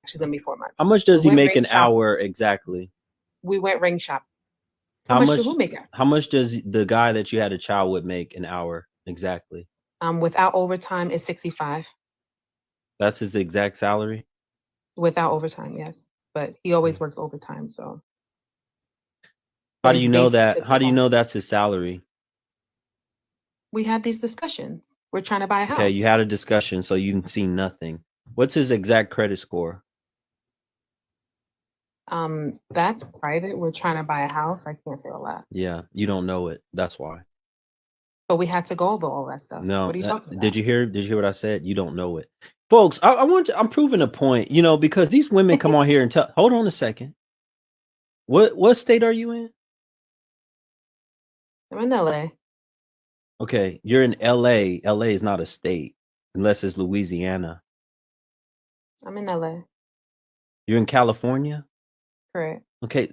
She's gonna be 4 months. How much does he make an hour exactly? We went ring shop. How much do who make it? How much does the guy that you had a child with make an hour exactly? Without overtime is 65. That's his exact salary? Without overtime, yes. But he always works overtime, so. How do you know that? How do you know that's his salary? We have these discussions. We're trying to buy a house. Okay, you had a discussion, so you've seen nothing. What's his exact credit score? That's private. We're trying to buy a house. I can't say all that. Yeah, you don't know it. That's why. But we had to go over all that stuff. No, what are you talking about? Did you hear what I said? You don't know it. Folks, I'm proving a point, because these women come on here and tell, hold on a second. What state are you in? I'm in LA. Okay, you're in LA. LA is not a state unless it's Louisiana. I'm in LA. You're in California? Correct. Okay.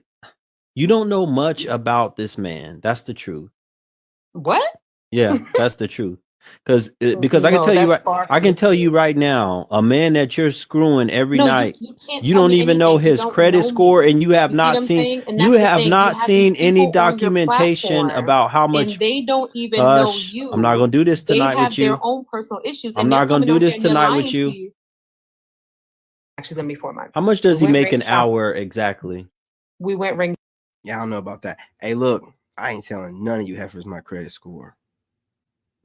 You don't know much about this man. That's the truth. What? Yeah, that's the truth. Because I can tell you right now, a man that you're screwing every night, you don't even know his credit score, and you have not seen any documentation about how much. And they don't even know you. I'm not gonna do this tonight with you. They have their own personal issues. I'm not gonna do this tonight with you. Actually, gonna be 4 months. How much does he make an hour exactly? We went ring. Yeah, I don't know about that. Hey, look, I ain't telling none of you heifers my credit score.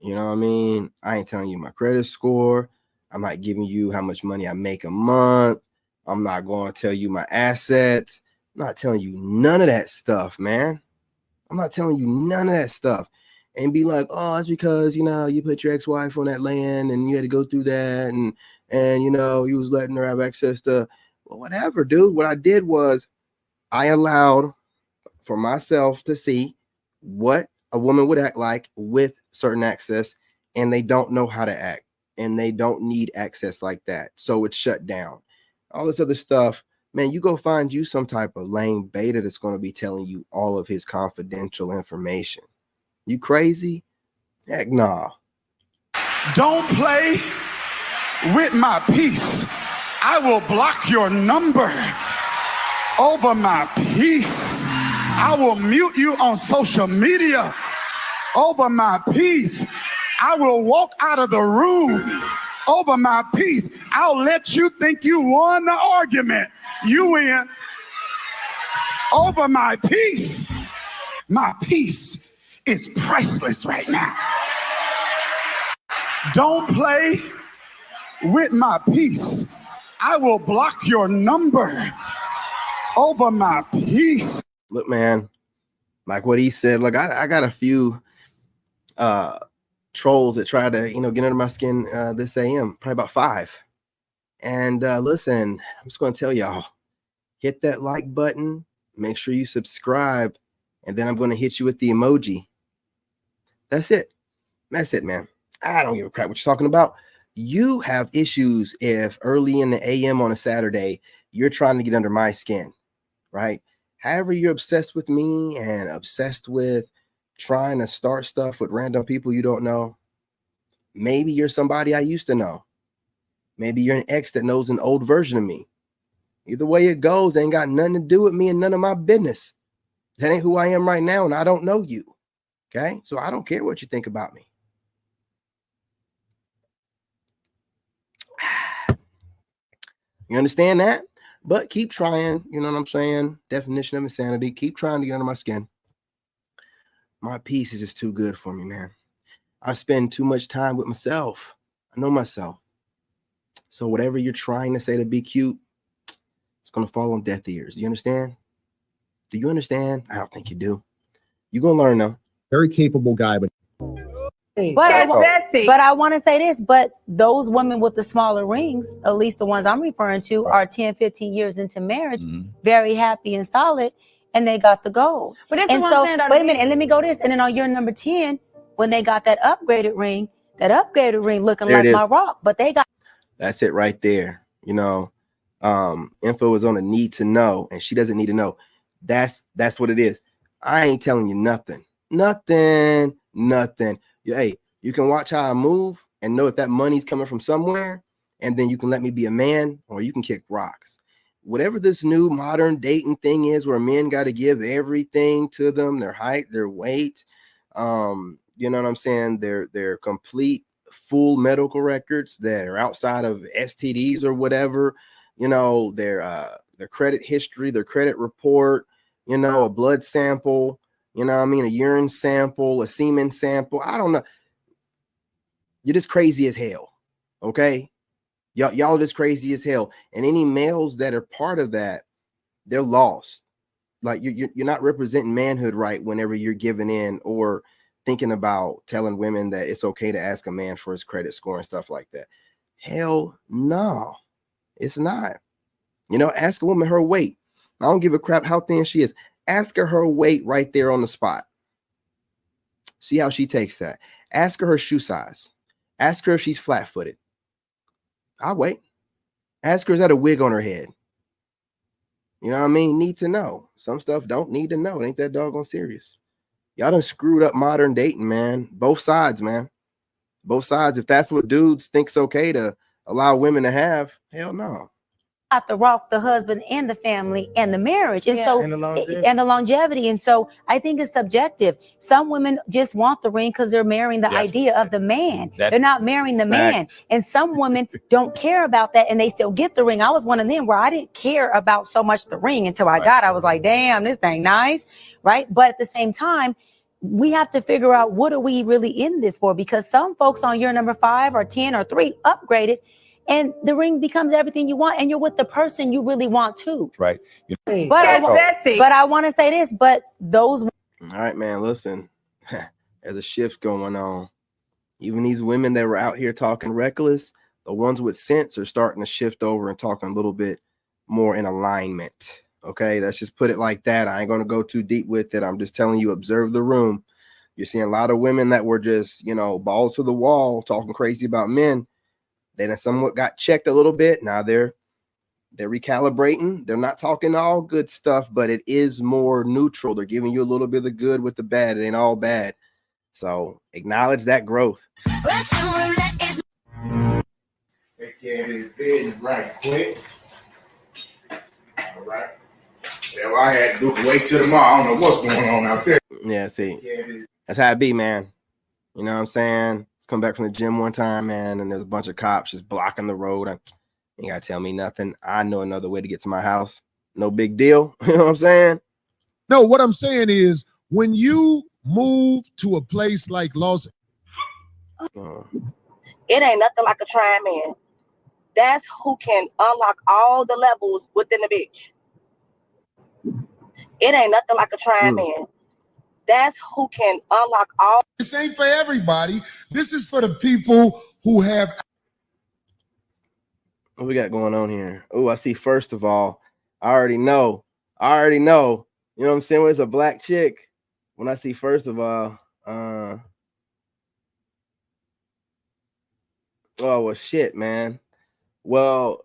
You know what I mean? I ain't telling you my credit score. I'm not giving you how much money I make a month. I'm not going to tell you my assets. I'm not telling you none of that stuff, man. I'm not telling you none of that stuff. And be like, oh, it's because, you put your ex-wife on that land and you had to go through that. And you was letting her have access to, well, whatever, dude. What I did was I allowed for myself to see what a woman would act like with certain access, and they don't know how to act, and they don't need access like that. So it's shut down. All this other stuff, man, you go find you some type of lame beta that's going to be telling you all of his confidential information. You crazy? Heck nah. Don't play with my peace. I will block your number over my peace. I will mute you on social media over my peace. I will walk out of the room over my peace. I'll let you think you won the argument. You win over my peace. My peace is priceless right now. Don't play with my peace. I will block your number over my peace. Look, man, like what he said, look, I got a few trolls that try to, get under my skin this AM, probably about 5. And listen, I'm just going to tell y'all, hit that like button, make sure you subscribe, and then I'm going to hit you with the emoji. That's it. That's it, man. I don't give a crap what you're talking about. You have issues if early in the AM on a Saturday, you're trying to get under my skin, right? However, you're obsessed with me and obsessed with trying to start stuff with random people you don't know. Maybe you're somebody I used to know. Maybe you're an ex that knows an old version of me. Either way it goes, ain't got nothing to do with me and none of my business. That ain't who I am right now, and I don't know you. Okay? So I don't care what you think about me. You understand that? But keep trying, you know what I'm saying? Definition of insanity. Keep trying to get under my skin. My peace is just too good for me, man. I spend too much time with myself. I know myself. So whatever you're trying to say to be cute, it's going to fall on deaf ears. Do you understand? Do you understand? I don't think you do. You're going to learn though. Very capable guy, but I want to say this, but those women with the smaller rings, at least the ones I'm referring to, are 10, 15 years into marriage, very happy and solid, and they got the gold. But this is what I'm saying. Wait a minute, and let me go this. And then on year number 10, when they got that upgraded ring looking like my rock, but they got. That's it right there. Info is on a need to know, and she doesn't need to know. That's what it is. I ain't telling you nothing. Nothing. Hey, you can watch how I move and know if that money's coming from somewhere. and then you can let me be a man, or you can kick rocks. Whatever this new modern dating thing is, where men got to give everything to them, their height, their weight, you know what I'm saying, their complete full medical records that are outside of STDs or whatever, you know, their credit history, their credit report, you know, a blood sample, you know what I mean, a urine sample, a semen sample. I don't know. You're just crazy as hell. Okay. Y'all just crazy as hell. And any males that are part of that, they're lost. Like you're not representing manhood right whenever you're giving in or thinking about telling women that it's okay to ask a man for his credit score and stuff like that. Hell no, it's not. You know, ask a woman her weight. I don't give a crap how thin she is. Ask her weight right there on the spot. See how she takes that. Ask her shoe size. Ask her if she's flat-footed. I'll wait. Ask her, is that a wig on her head? You know what I mean? Need to know. Some stuff don't need to know. It ain't that doggone serious. Y'all done screwed up modern dating, man. Both sides, man. Both sides. If that's what dudes think's okay to allow women to have, hell no. Have to rock the husband and the family and the marriage, and so and the longevity. And so I think it's subjective. Some women just want the ring because they're marrying the idea of the man. They're not marrying the man. And some women don't care about that, and they still get the ring. I was one of them where I didn't care about so much the ring until I was like, damn, this thing nice, right? But at the same time, we have to figure out, what are we really in this for? Because some folks on year number 5 or 10 or 3 upgraded, and the ring becomes everything you want, and you're with the person you really want to. Right. But I want to say this, but those. All right, man, listen, there's a shift going on. Even these women that were out here talking reckless, the ones with sense are starting to shift over and talking a little bit more in alignment. Okay, let's just put it like that. I ain't going to go too deep with it. I'm just telling you, observe the room. You're seeing a lot of women that were just, you know, balls to the wall, talking crazy about men. Then somewhat got checked a little bit. Now they're recalibrating. They're not talking all good stuff, but it is more neutral. They're giving you a little bit of the good with the bad. It ain't all bad. So acknowledge that growth. Take care of his business right quick. All right. Well, I had to wait till tomorrow. I don't know what's going on out there. Yeah, see, that's how it be, man. You know what I'm saying? Come back from the gym one time, man, and there's a bunch of cops just blocking the road. You ain't gotta tell me nothing. I know another way to get to my house. No big deal. You know what I'm saying? No, what I'm saying is, when you move to a place like Los It ain't nothing like a trying man. That's who can unlock all the levels within the bitch. It ain't nothing like a trying man. That's who can unlock all. This ain't for everybody. This is for the people who have. What we got going on here? Oh, I see. First of all, I already know. You know what I'm saying? When it's a black chick, when I see first of all, oh well, shit, man. Well,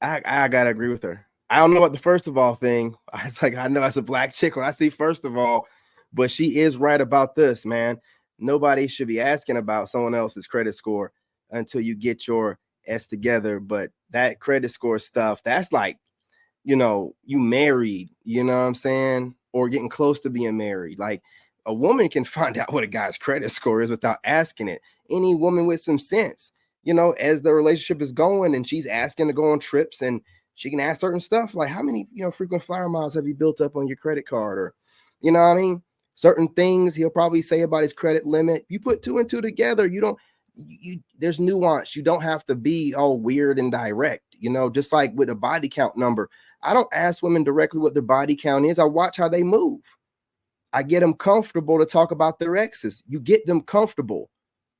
I gotta agree with her. I don't know about the first of all thing. It's like, I know it's a black chick when I see first of all, but she is right about this, man. Nobody should be asking about someone else's credit score until you get your S together. But that credit score stuff, that's like, you know, you married, you know what I'm saying? Or getting close to being married. Like, a woman can find out what a guy's credit score is without asking it. Any woman with some sense, you know, as the relationship is going and she's asking to go on trips, and she can ask certain stuff like, how many, you know, frequent flyer miles have you built up on your credit card? Or, you know what I mean? Certain things he'll probably say about his credit limit. You put 2 and 2 together, there's nuance. You don't have to be all weird and direct, you know, just like with a body count number. I don't ask women directly what their body count is. I watch how they move. I get them comfortable to talk about their exes. You get them comfortable,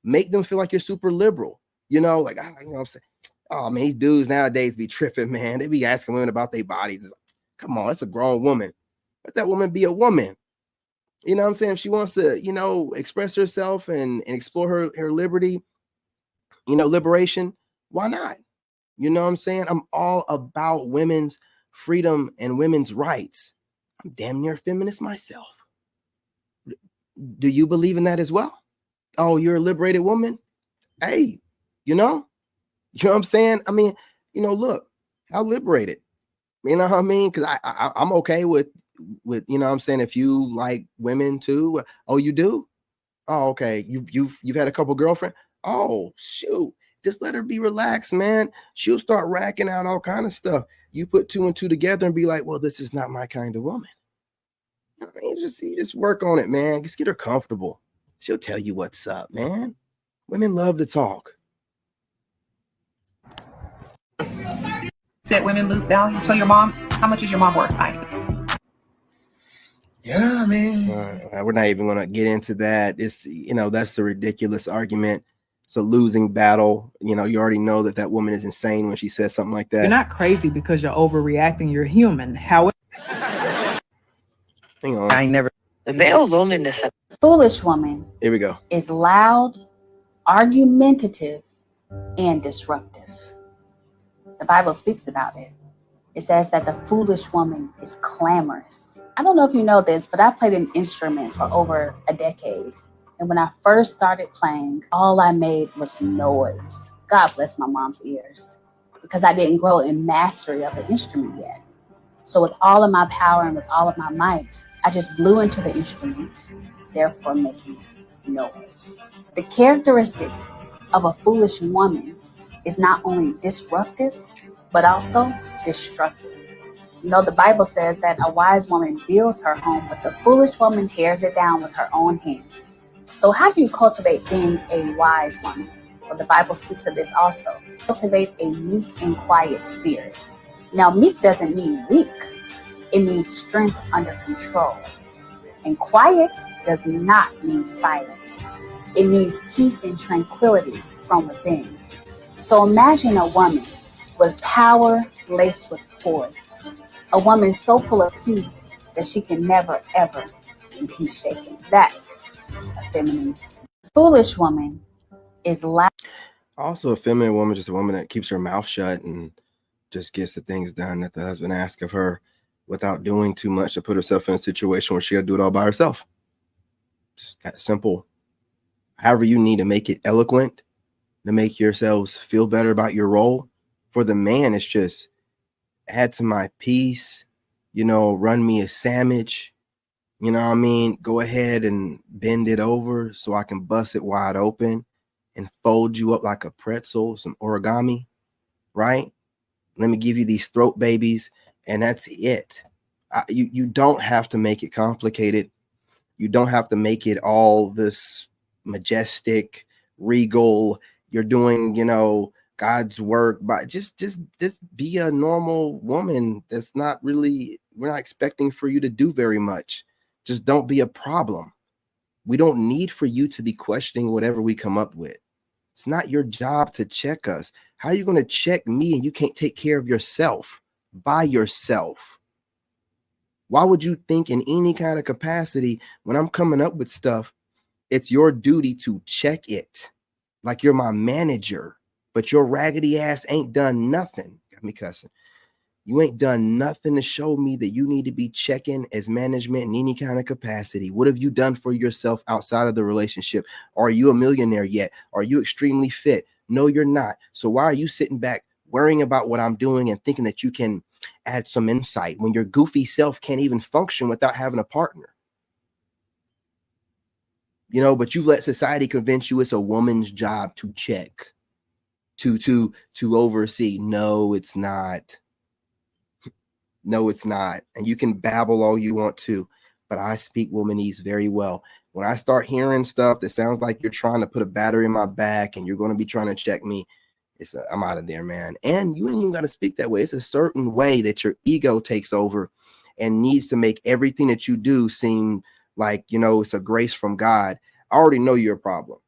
make them feel like you're super liberal, you know, like, you know what I'm saying? Oh man, these dudes nowadays be tripping, man. They be asking women about their bodies. It's like, come on, that's a grown woman. Let that woman be a woman. You know what I'm saying? If she wants to, you know, express herself and explore her liberty, you know, liberation, why not? You know what I'm saying? I'm all about women's freedom and women's rights. I'm damn near a feminist myself. Do you believe in that as well? Oh, you're a liberated woman? Hey, you know, You know what I'm saying? I mean, you know, look, how liberated. You know what I mean? Because I'm okay with you know what I'm saying, if you like women too. Oh, you do? Oh, okay. You've had a couple girlfriends. Oh, shoot. Just let her be relaxed, man. She'll start racking out all kind of stuff. You put 2 and 2 together and be like, well, this is not my kind of woman. I mean, you just work on it, man. Just get her comfortable. She'll tell you what's up, man. Women love to talk. Said women lose value. So your mom, how much is your mom worth, Mike? Yeah, I mean, we're not even going to get into that. It's, you know, that's a ridiculous argument. It's a losing battle. You know, you already know that woman is insane when she says something like that. You're not crazy because you're overreacting. You're human. However, hang on. I never. The male loneliness. Foolish woman. Here we go. Is loud, argumentative, and disruptive. The Bible speaks about it. It says that the foolish woman is clamorous. I don't know if you know this, but I played an instrument for over a decade. And when I first started playing, all I made was noise. God bless my mom's ears, because I didn't grow in mastery of the instrument yet. So with all of my power and with all of my might, I just blew into the instrument, therefore making noise. The characteristic of a foolish woman is not only disruptive, but also destructive. You know, the Bible says that a wise woman builds her home, but the foolish woman tears it down with her own hands. So how do you cultivate being a wise woman? Well, the Bible speaks of this also. Cultivate a meek and quiet spirit. Now, meek doesn't mean weak. It means strength under control. And quiet does not mean silent. It means peace and tranquility from within. So imagine a woman with power laced with poise. A woman so full of peace that she can never, ever be peace shaken. That's a feminine. Foolish woman is loud. Also, a feminine woman, just a woman that keeps her mouth shut and just gets the things done that the husband asks of her without doing too much to put herself in a situation where she got to do it all by herself. Just that simple. However you need to make it eloquent, to make yourselves feel better about your role. For the man, it's just add to my piece, you know, run me a sandwich, you know what I mean? Go ahead and bend it over so I can bust it wide open and fold you up like a pretzel, some origami, right? Let me give you these throat babies, and that's it. You don't have to make it complicated. You don't have to make it all this majestic, regal. You're doing, you know, God's work, but just be a normal woman. That's not really, we're not expecting for you to do very much. Just don't be a problem. We don't need for you to be questioning whatever we come up with. It's not your job to check us. How are you going to check me and you can't take care of yourself by yourself? Why would you think in any kind of capacity when I'm coming up with stuff, it's your duty to check it like you're my manager, but your raggedy ass ain't done nothing. Got me cussing. You ain't done nothing to show me that you need to be checking as management in any kind of capacity. What have you done for yourself outside of the relationship? Are you a millionaire yet? Are you extremely fit? No, you're not. So why are you sitting back worrying about what I'm doing and thinking that you can add some insight when your goofy self can't even function without having a partner? You know, but you let society convince you it's a woman's job to check, to oversee. No, it's not. No, it's not. And you can babble all you want to, but I speak womanese very well. When I start hearing stuff that sounds like you're trying to put a battery in my back and you're going to be trying to check me, I'm out of there, man. And you ain't even got to speak that way. It's a certain way that your ego takes over and needs to make everything that you do seem like, you know, it's a grace from God. I already know you're a problem.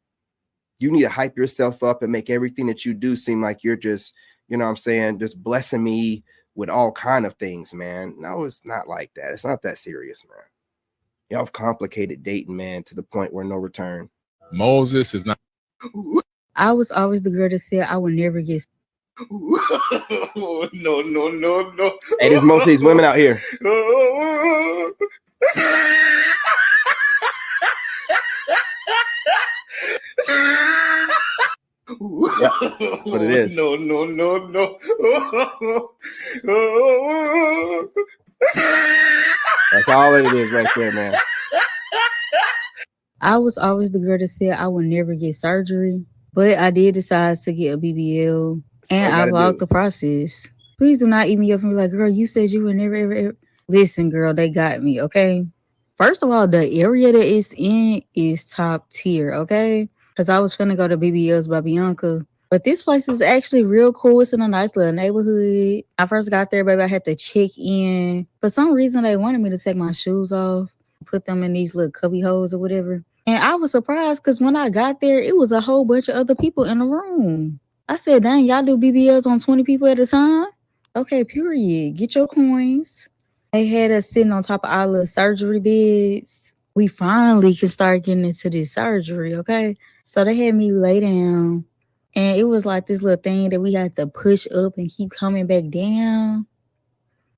You need to hype yourself up and make everything that you do seem like you're just, you know what I'm saying, just blessing me with all kind of things, man. No, it's not like that. It's not that serious, man. Y'all have complicated dating, man, to the point where no return. Moses is not. I was always the girl that said I would never get. No. Hey, there's most of these women out here. That's what it is. No. That's all it is right there, man. I was always the girl that said I would never get surgery, but I did decide to get a BBL, and I vlogged the process. Please do not eat me up and be like, girl, you said you would never, ever. Listen, girl, they got me, okay? First of all, the area that it's in is top tier, okay? Because I was finna go to BBL's by Bianca. But this place is actually real cool. It's in a nice little neighborhood. I first got there, baby, I had to check in. For some reason, they wanted me to take my shoes off, put them in these little cubby holes or whatever. And I was surprised because when I got there, it was a whole bunch of other people in the room. I said, dang, y'all do BBLs on 20 people at a time? Okay, period. Get your coins. They had us sitting on top of our little surgery beds. We finally could start getting into this surgery, okay? So they had me lay down, and it was like this little thing that we had to push up and keep coming back down.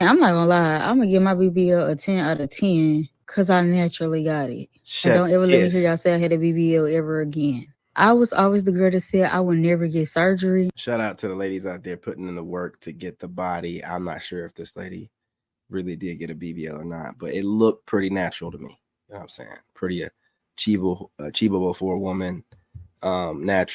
And I'm not gonna lie, I'm gonna give my BBL a 10 out of 10 because I naturally got it. And don't ever let me hear y'all say I had a BBL ever again. I was always the girl that said I would never get surgery. Shout out to the ladies out there putting in the work to get the body. I'm not sure if this lady really did get a BBL or not, but it looked pretty natural to me. You know what I'm saying? Pretty achievable for a woman. Natural.